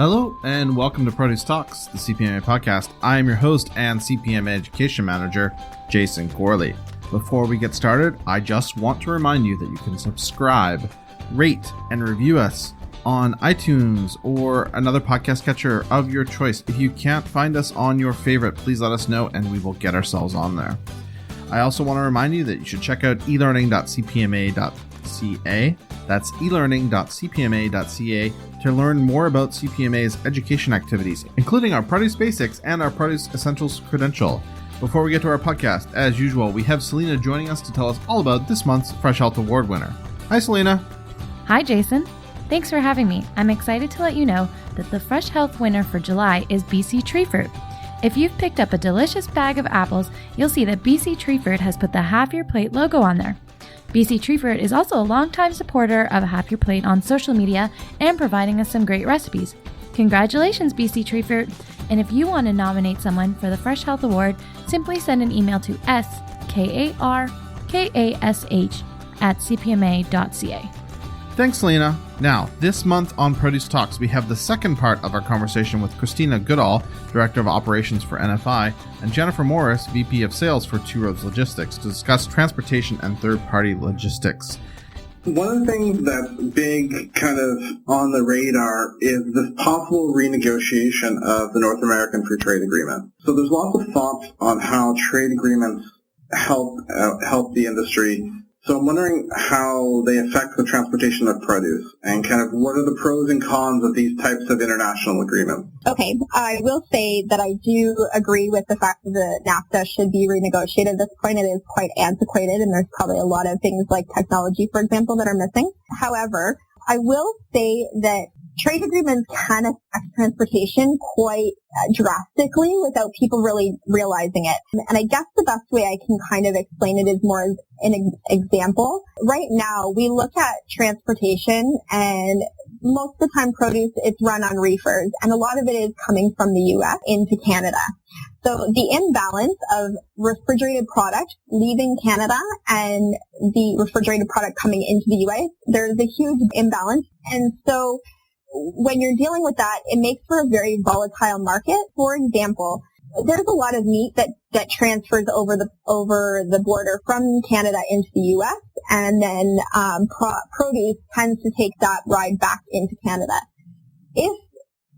Hello and welcome to Produce Talks, the CPMA podcast. I am your host and CPMA Education Manager, Jason Gorley. Before we get started, I just want to remind you that you can subscribe, rate, and review us on iTunes or another podcast catcher of your choice. If you can't find us on your favorite, please let us know and we will get ourselves on there. I also want to remind you that you should check out elearning.cpma.ca. That's elearning.cpma.ca to learn more about CPMA's education activities, including our Produce Basics and our Produce Essentials credential. Before we get to our podcast, as usual, we have Selena joining us to tell us all about this month's Fresh Health Award winner. Hi, Selena. Hi, Jason. Thanks for having me. I'm excited to let you know that the Fresh Health winner for July is BC Tree Fruit. If you've picked up a delicious bag of apples, you'll see that BC Tree Fruit has put the Half Your Plate logo on there. BC Tree Fruit is also a longtime supporter of Half Your Plate on social media and providing us some great recipes. Congratulations, BC Tree Fruit! And if you want to nominate someone for the Fresh Health Award, simply send an email to skarkash@cpma.ca. Thanks, Selena. Now, this month on Produce Talks, we have the second part of our conversation with Kristina Goodall, Director of Operations for NFI, and Jennifer Morris, VP of Sales for Two Roads Logistics, to discuss transportation and third-party logistics. One of the things that's big kind of on the radar is this possible renegotiation of the North American Free Trade Agreement. So there's lots of thoughts on how trade agreements help the industry. So I'm wondering how they affect the transportation of produce and kind of what are the pros and cons of these types of international agreements? Okay, I will say that I do agree with the fact that the NAFTA should be renegotiated. At this point, it is quite antiquated, and there's probably a lot of things like technology, for example, that are missing. However, I will say that trade agreements can affect transportation quite drastically without people really realizing it. And I guess the best way I can kind of explain it is more as an example. Right now, we look at transportation, and most of the time produce, it's run on reefers, and a lot of it is coming from the U.S. into Canada. So the imbalance of refrigerated product leaving Canada and the refrigerated product coming into the U.S., there's a huge imbalance. And so when you're dealing with that, it makes for a very volatile market. For example, there's a lot of meat that transfers over the border from Canada into the U.S., and then produce tends to take that ride back into Canada. If,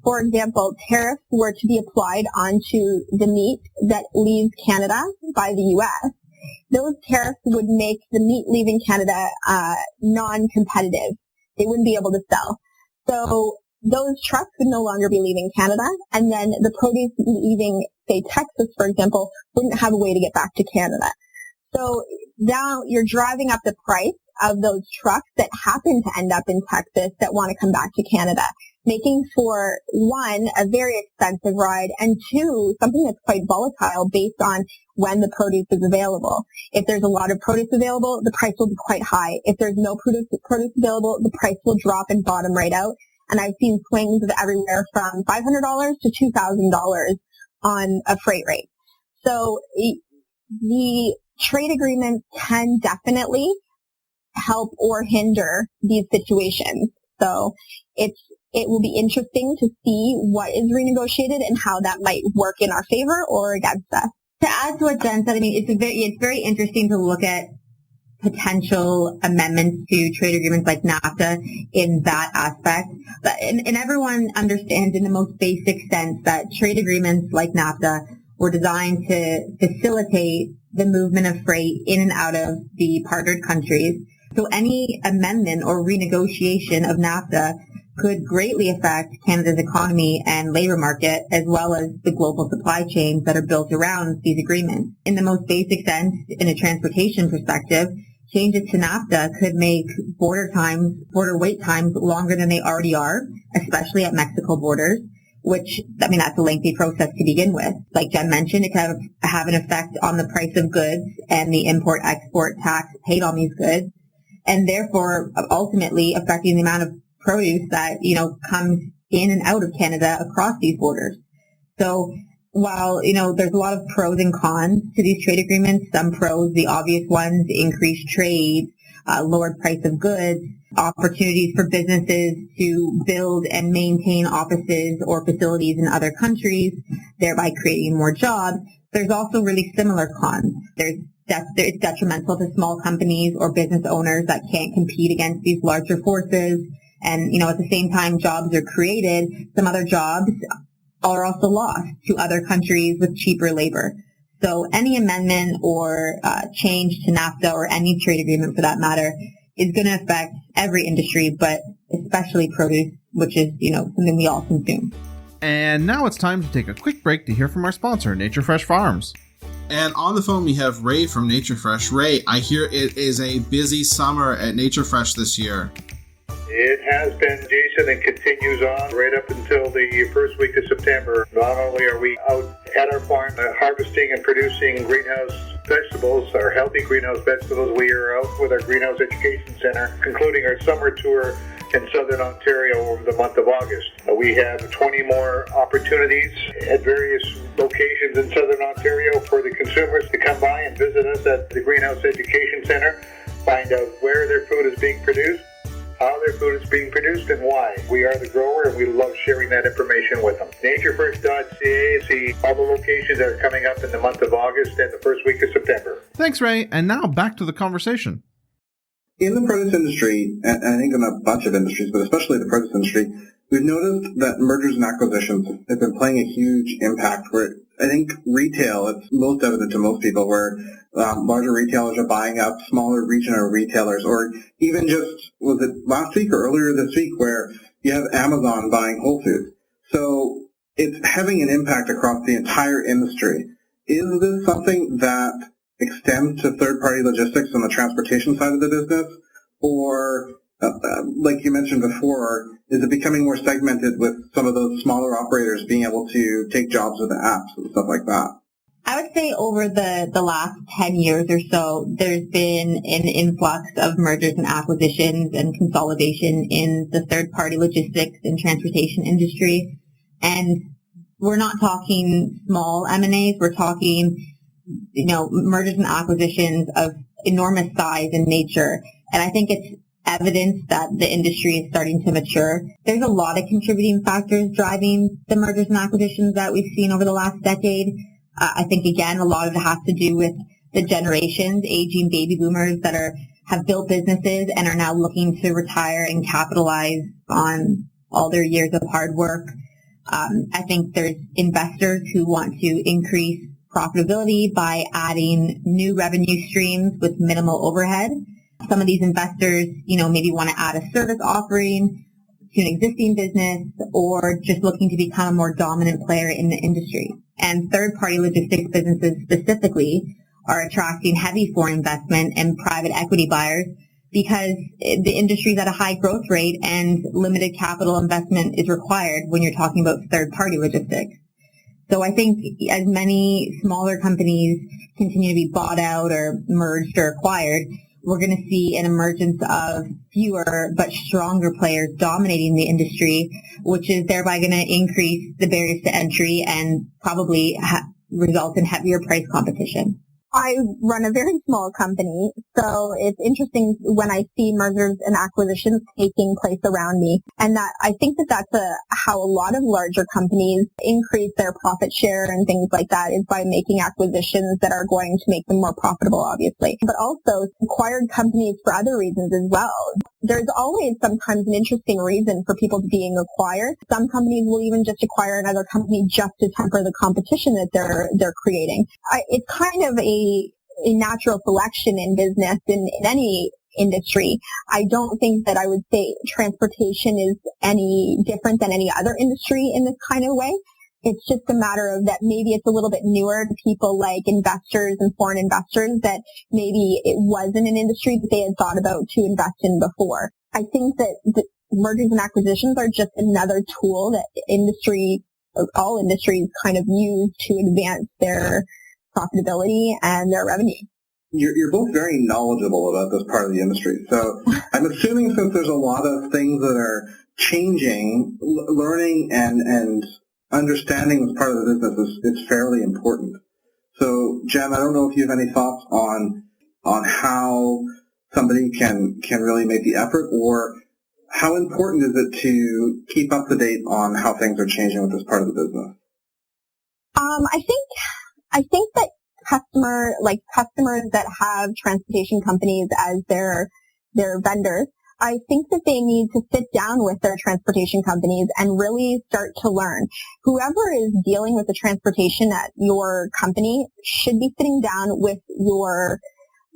for example, tariffs were to be applied onto the meat that leaves Canada by the U.S., those tariffs would make the meat leaving Canada non-competitive. They wouldn't be able to sell. So those trucks would no longer be leaving Canada, and then the produce leaving, say, Texas, for example, wouldn't have a way to get back to Canada. So now you're driving up the price of those trucks that happen to end up in Texas that want to come back to Canada, making for, one, a very expensive ride, and two, something that's quite volatile based on when the produce is available. If there's a lot of produce available, the price will be quite high. If there's no produce available, the price will drop and bottom right out. And I've seen swings of everywhere from $500 to $2,000 on a freight rate. So the trade agreements can definitely help or hinder these situations. So it will be interesting to see what is renegotiated and how that might work in our favor or against us. To add to what Jen said, I mean, it's very interesting to look at potential amendments to trade agreements like NAFTA in that aspect. But, and everyone understands in the most basic sense that trade agreements like NAFTA were designed to facilitate the movement of freight in and out of the partnered countries. So any amendment or renegotiation of NAFTA could greatly affect Canada's economy and labor market, as well as the global supply chains that are built around these agreements. In the most basic sense, in a transportation perspective, changes to NAFTA could make border wait times longer than they already are, especially at Mexico borders, which, I mean, that's a lengthy process to begin with. Like Jen mentioned, it can have an effect on the price of goods and the import-export tax paid on these goods, and therefore ultimately affecting the amount of produce that, comes in and out of Canada across these borders. So while, there's a lot of pros and cons to these trade agreements, some pros, the obvious ones, increased trade, lowered price of goods, opportunities for businesses to build and maintain offices or facilities in other countries, thereby creating more jobs. There's also really similar cons. It's detrimental to small companies or business owners that can't compete against these larger forces. And, at the same time jobs are created, some other jobs are also lost to other countries with cheaper labor. So any amendment or change to NAFTA or any trade agreement for that matter is going to affect every industry, but especially produce, which is, something we all consume. And now it's time to take a quick break to hear from our sponsor, Nature Fresh Farms. And on the phone we have Ray from Nature Fresh. Ray, I hear it is a busy summer at Nature Fresh this year. It has been, Jason, and continues on right up until the first week of September. Not only are we out at our farm harvesting and producing greenhouse vegetables, our healthy greenhouse vegetables, we are out with our Greenhouse Education Center, concluding our summer tour in Southern Ontario over the month of August. We have 20 more opportunities at various locations in Southern Ontario for the consumers to come by and visit us at the Greenhouse Education Center, find out where their food is being produced, how their food is being produced, and why. We are the grower, and we love sharing that information with them. Naturefresh.ca, see all the locations that are coming up in the month of August and the first week of September. Thanks, Ray. And now back to the conversation. In the produce industry, and I think in a bunch of industries, but especially the produce industry, we've noticed that mergers and acquisitions have been playing a huge impact where I think retail, it's most evident to most people where larger retailers are buying up smaller regional retailers, or even just, was it last week or earlier this week, where you have Amazon buying Whole Foods. So it's having an impact across the entire industry. Is this something that extends to third-party logistics on the transportation side of the business? Or, like you mentioned before, is it becoming more segmented with some of those smaller operators being able to take jobs with the apps and stuff like that? I would say over the last 10 years or so, there's been an influx of mergers and acquisitions and consolidation in the third-party logistics and transportation industry. And we're not talking small M&As, we're talking mergers and acquisitions of enormous size and nature. And I think it's evidence that the industry is starting to mature. There's a lot of contributing factors driving the mergers and acquisitions that we've seen over the last decade. I think, again, a lot of it has to do with the generations, aging baby boomers that have built businesses and are now looking to retire and capitalize on all their years of hard work. I think there's investors who want to increase profitability by adding new revenue streams with minimal overhead. Some of these investors, maybe want to add a service offering to an existing business or just looking to become a more dominant player in the industry. And third-party logistics businesses specifically are attracting heavy foreign investment and private equity buyers because the industry is at a high growth rate and limited capital investment is required when you're talking about third-party logistics. So I think as many smaller companies continue to be bought out or merged or acquired, we're going to see an emergence of fewer but stronger players dominating the industry, which is thereby going to increase the barriers to entry and probably result in heavier price competition. I run a very small company, so it's interesting when I see mergers and acquisitions taking place around me, and that I think that's how a lot of larger companies increase their profit share and things like that is by making acquisitions that are going to make them more profitable, obviously, but also acquired companies for other reasons as well. There's always sometimes an interesting reason for people being acquired. Some companies will even just acquire another company just to temper the competition that they're creating. It's kind of a natural selection in business in any industry. I don't think that I would say transportation is any different than any other industry in this kind of way. It's just a matter of that maybe it's a little bit newer to people like investors and foreign investors that maybe it wasn't an industry that they had thought about to invest in before. I think that the mergers and acquisitions are just another tool that all industries kind of use to advance their profitability and their revenue. You're both very knowledgeable about this part of the industry. So I'm assuming since there's a lot of things that are changing, learning and understanding this part of the business is fairly important. So, Jen, I don't know if you have any thoughts on how somebody can really make the effort, or how important is it to keep up to date on how things are changing with this part of the business? I think that customers that have transportation companies as their vendors, I think that they need to sit down with their transportation companies and really start to learn. Whoever is dealing with the transportation at your company should be sitting down with your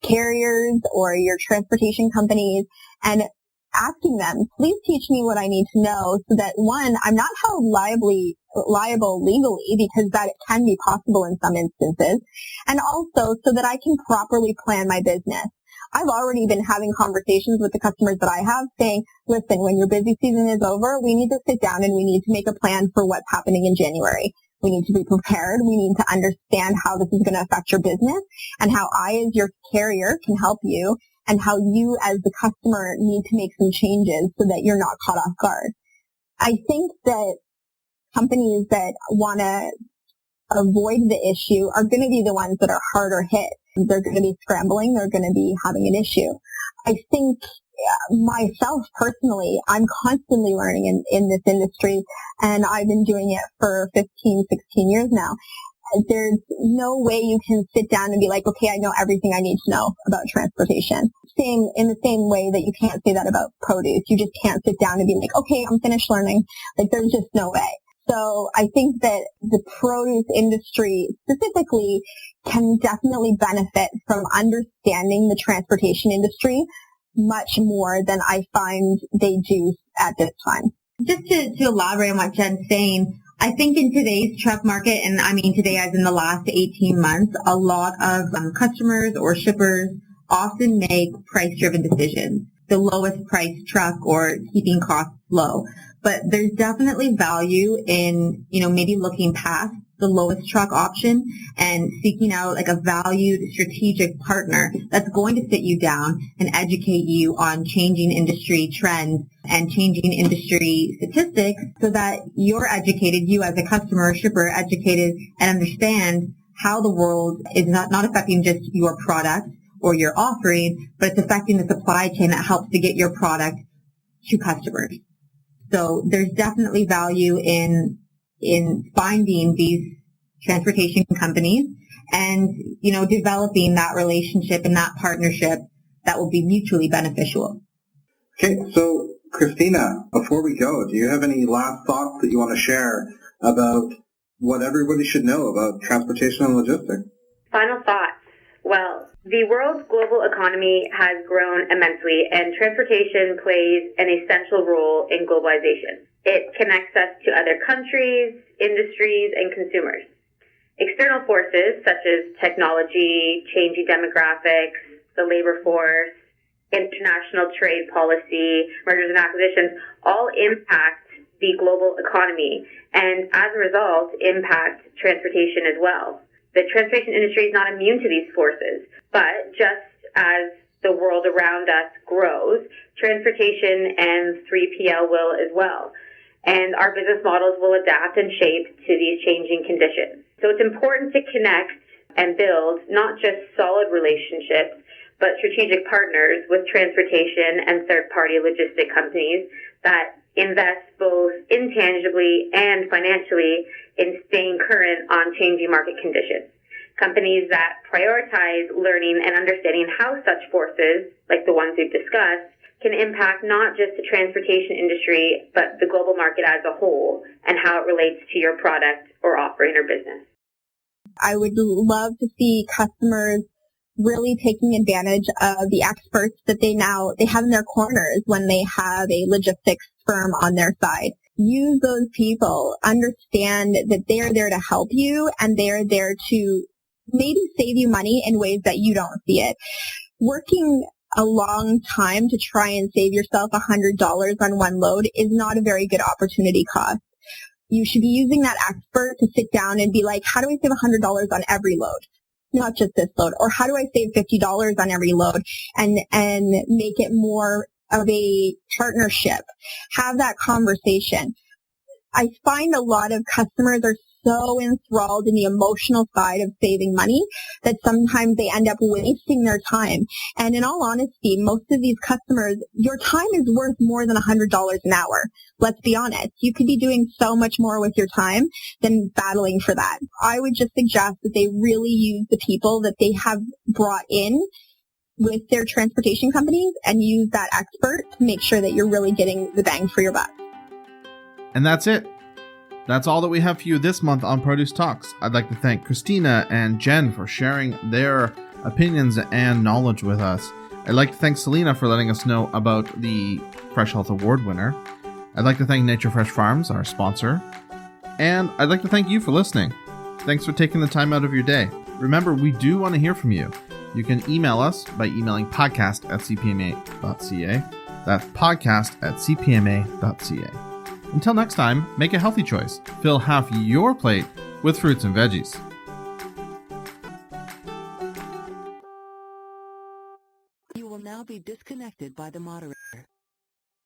carriers or your transportation companies and asking them, please teach me what I need to know so that, one, I'm not held liable legally, because that can be possible in some instances, and also so that I can properly plan my business. I've already been having conversations with the customers that I have saying, listen, when your busy season is over, we need to sit down and we need to make a plan for what's happening in January. We need to be prepared. We need to understand how this is going to affect your business and how I, as your carrier, can help you, and how you as the customer need to make some changes so that you're not caught off guard. I think that companies that want to avoid the issue are going to be the ones that are harder hit. They're going to be scrambling. They're going to be having an issue. I think myself personally, I'm constantly learning in this industry, and I've been doing it for 15, 16 years now. There's no way you can sit down and be like, okay, I know everything I need to know about transportation. In the same way that you can't say that about produce. You just can't sit down and be like, okay, I'm finished learning. Like, there's just no way. So I think that the produce industry specifically can definitely benefit from understanding the transportation industry much more than I find they do at this time. Just to elaborate on what Jen's saying, I think in today's truck market, and I mean today as in the last 18 months, a lot of customers or shippers often make price-driven decisions, the lowest price truck or keeping costs low. But there's definitely value in, maybe looking past the lowest truck option and seeking out like a valued strategic partner that's going to sit you down and educate you on changing industry trends and changing industry statistics so that you're educated, you as a customer or shipper, educated and understand how the world is not affecting just your product or your offering, but it's affecting the supply chain that helps to get your product to customers. So there's definitely value in finding these transportation companies and, developing that relationship and that partnership that will be mutually beneficial. Okay, so Kristina, before we go, do you have any last thoughts that you want to share about what everybody should know about transportation and logistics? Final thoughts. Well, the world's global economy has grown immensely, and transportation plays an essential role in globalization. It connects us to other countries, industries, and consumers. External forces such as technology, changing demographics, the labor force, international trade policy, mergers and acquisitions, all impact the global economy, and as a result, impact transportation as well. The transportation industry is not immune to these forces, but just as the world around us grows, transportation and 3PL will as well. And our business models will adapt and shape to these changing conditions. So it's important to connect and build not just solid relationships, but strategic partners with transportation and third-party logistic companies that invest both intangibly and financially in staying current on changing market conditions. Companies that prioritize learning and understanding how such forces, like the ones we've discussed, can impact not just the transportation industry, but the global market as a whole and how it relates to your product or offering or business. I would love to see customers really taking advantage of the experts that they have in their corners when they have a logistics firm on their side. Use those people. Understand that they're there to help you and they're there to maybe save you money in ways that you don't see it. Working a long time to try and save yourself $100 on one load is not a very good opportunity cost. You should be using that expert to sit down and be like, how do I save $100 on every load? Not just this load. Or how do I save $50 on every load and make it more of a partnership? Have that conversation. I find a lot of customers are so enthralled in the emotional side of saving money that sometimes they end up wasting their time. And in all honesty, most of these customers, your time is worth more than $100 an hour. Let's be honest. You could be doing so much more with your time than battling for that. I would just suggest that they really use the people that they have brought in with their transportation companies and use that expert to make sure that you're really getting the bang for your buck. And that's it. That's all that we have for you this month on Produce Talks. I'd like to thank Kristina and Jen for sharing their opinions and knowledge with us. I'd like to thank Selena for letting us know about the Fresh Health Award winner. I'd like to thank Nature Fresh Farms, our sponsor. And I'd like to thank you for listening. Thanks for taking the time out of your day. Remember, we do want to hear from you. You can email us by emailing podcast@cpma.ca. That's podcast@cpma.ca. Until next time, make a healthy choice. Fill half your plate with fruits and veggies. You will now be disconnected by the moderator.